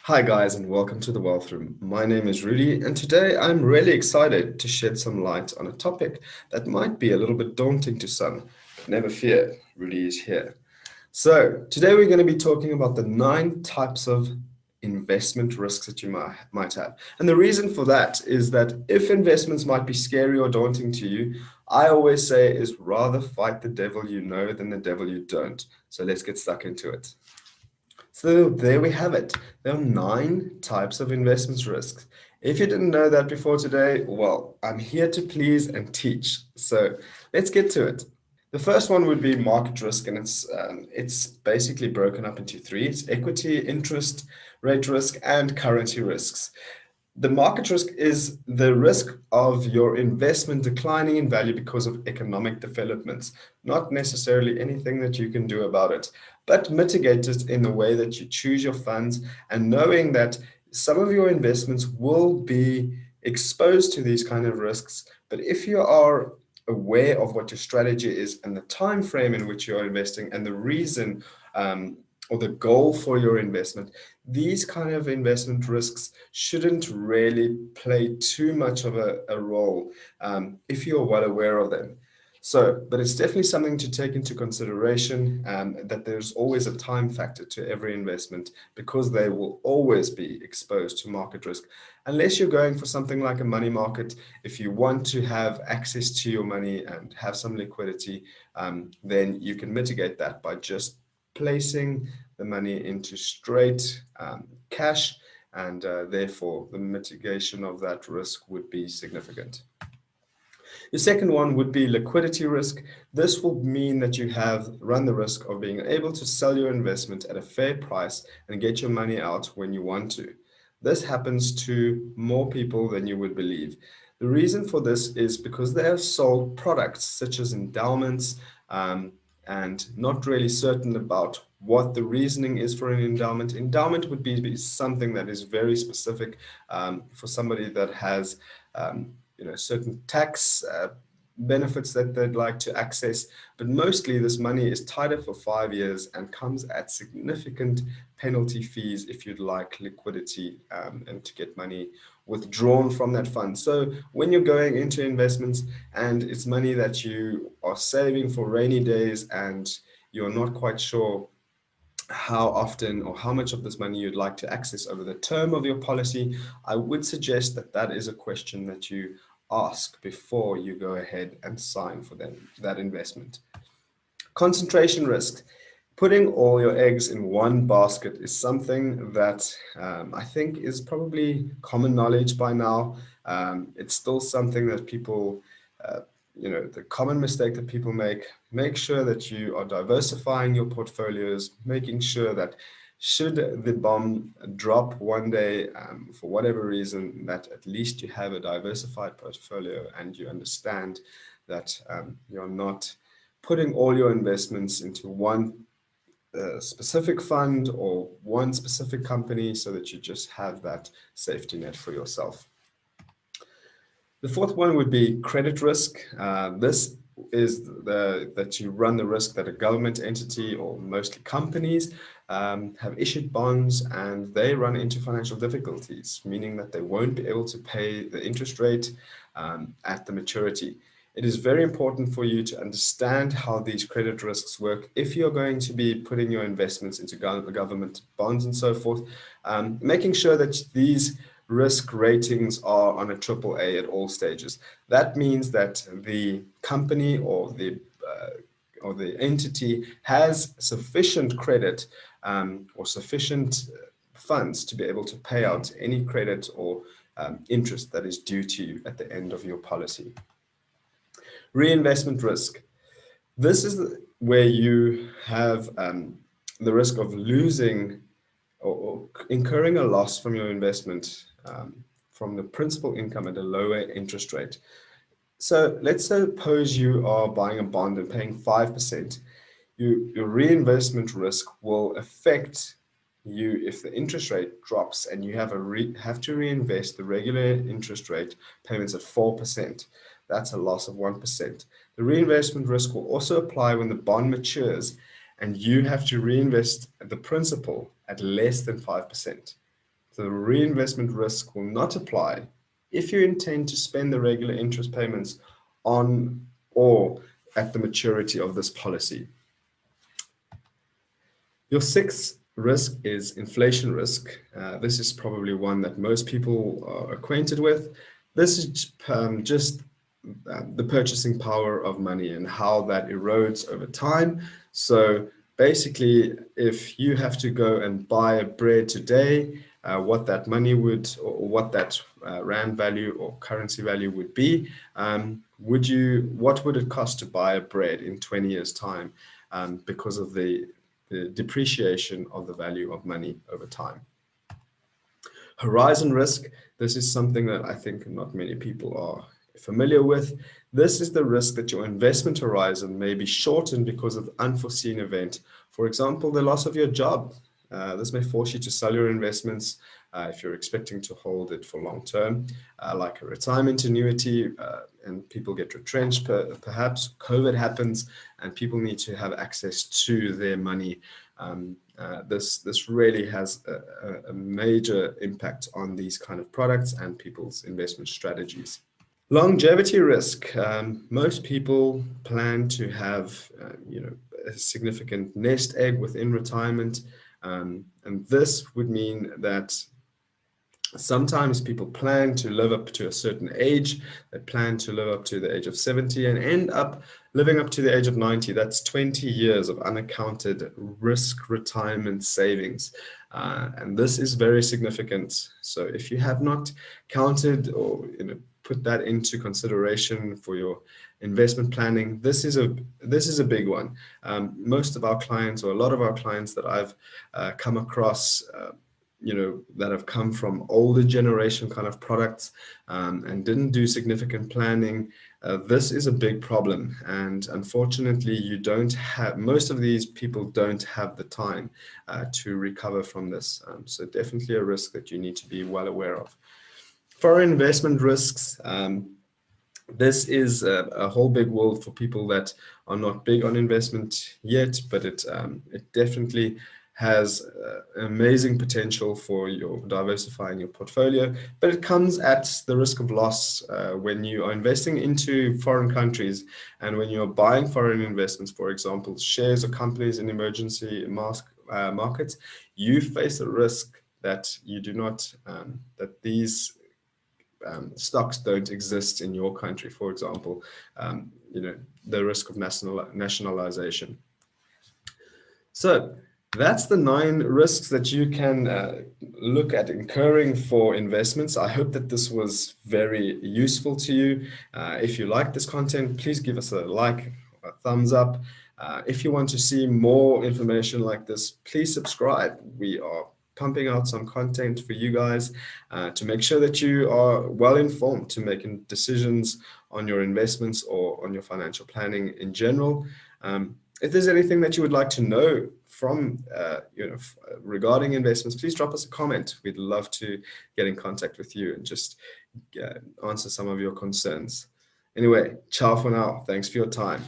Hi guys and welcome to the Wealth Room. My name is Rudy and today I'm really excited to shed some light on a topic that might be a little bit daunting to some. But never fear, Rudy is here. So today we're going to be talking about the 9 types of investment risks that you might have. And the reason for that is that if investments might be scary or daunting to you, I always say is rather fight the devil you know than the devil you don't. So let's get stuck into it. So there we have it. There are 9 types of investment risks. If you didn't know that before today, well, I'm here to please and teach. So let's get to it. The first one would be market risk, and it's basically broken up into 3. It's equity, interest rate risk, and currency risks. The market risk is the risk of your investment declining in value because of economic developments, not necessarily anything that you can do about it, but mitigate it in the way that you choose your funds and knowing that some of your investments will be exposed to these kind of risks. But if you are aware of what your strategy is and the time frame in which you're investing and the reason or the goal for your investment, these kind of investment risks shouldn't really play too much of a role if you're well aware of them. So, but it's definitely something to take into consideration that there's always a time factor to every investment because they will always be exposed to market risk. Unless you're going for something like a money market, if you want to have access to your money and have some liquidity, then you can mitigate that by just placing the money into straight cash, and therefore the mitigation of that risk would be significant. The second one would be liquidity risk. This will mean that you have run the risk of being able to sell your investment at a fair price and get your money out when you want to. This happens to more people than you would believe. The reason for this is because they have sold products such as endowments and not really certain about what the reasoning is for an endowment. Endowment would be something that is very specific for somebody that has certain tax benefits that they'd like to access, but mostly this money is tied up for 5 years and comes at significant penalty fees if you'd like liquidity and to get money withdrawn from that fund. So when you're going into investments and it's money that you are saving for rainy days and you're not quite sure how often or how much of this money you'd like to access over the term of your policy, I would suggest that that is a question that you ask before you go ahead and sign for that investment. Concentration risk. Putting all your eggs in one basket is something that I think is probably common knowledge by now. It's still something that people the common mistake that people make sure that you are diversifying your portfolios, making sure that should the bomb drop one day for whatever reason, that at least you have a diversified portfolio and you understand that you're not putting all your investments into one specific fund or one specific company so that you just have that safety net for yourself. The fourth one would be credit risk. This is that you run the risk that a government entity or mostly companies have issued bonds and they run into financial difficulties, meaning that they won't be able to pay the interest rate at the maturity. It is very important for you to understand how these credit risks work if you're going to be putting your investments into government bonds and so forth, making sure that these risk ratings are on a triple A at all stages. That means that the company or the entity has sufficient credit or sufficient funds to be able to pay out any credit or interest that is due to you at the end of your policy. Reinvestment risk. This is where you have the risk of losing or incurring a loss from your investment from the principal income at a lower interest rate. So let's suppose you are buying a bond and paying 5%. Your reinvestment risk will affect you if the interest rate drops and you have to reinvest the regular interest rate payments at 4%. That's a loss of 1%. The reinvestment risk will also apply when the bond matures and you have to reinvest the principal at less than 5%. the reinvestment risk will not apply if you intend to spend the regular interest payments on or at the maturity of this policy. Your sixth risk is inflation risk. This is probably one that most people are acquainted with. This is just the purchasing power of money and how that erodes over time. So basically, if you have to go and buy a bread today, what that money would, or what that rand value or currency value would be, what would it cost to buy a bread in 20 years' time, because of the depreciation of the value of money over time. Horizon risk, this is something that I think not many people are familiar with. This is the risk that your investment horizon may be shortened because of unforeseen event. For example, the loss of your job. This may force you to sell your investments if you're expecting to hold it for long term, like a retirement annuity, and people get retrenched. Perhaps COVID happens and people need to have access to their money. This really has a major impact on these kind of products and people's investment strategies. Longevity risk. Most people plan to have, a significant nest egg within retirement, and this would mean that sometimes people plan to live up to a certain age. They plan to live up to the age of 70 and end up living up to the age of 90. That's 20 years of unaccounted risk retirement savings. And this is very significant. So if you have not counted or put that into consideration for your investment planning, this is a big one. Most of our clients, or a lot of our clients that I've come across, that have come from older generation kind of products, and didn't do significant planning. This is a big problem, and unfortunately most of these people don't have the time to recover from this. So definitely a risk that you need to be well aware of. Foreign investment risks. This is a whole big world for people that are not big on investment yet, but it definitely has amazing potential for your diversifying your portfolio, but it comes at the risk of loss when you are investing into foreign countries and when you're buying foreign investments, for example, shares of companies in emergency markets. You face a risk that you do not, that these stocks don't exist in your country, for example, the risk of nationalization. So that's the 9 risks that you can look at incurring for investments. I hope that this was very useful to you. If you like this content, please give us a like, a thumbs up. If you want to see more information like this, please subscribe. We are pumping out some content for you guys to make sure that you are well informed to making decisions on your investments or on your financial planning in general. If there's anything that you would like to know from, regarding investments, please drop us a comment. We'd love to get in contact with you and just answer some of your concerns. Anyway, ciao for now. Thanks for your time.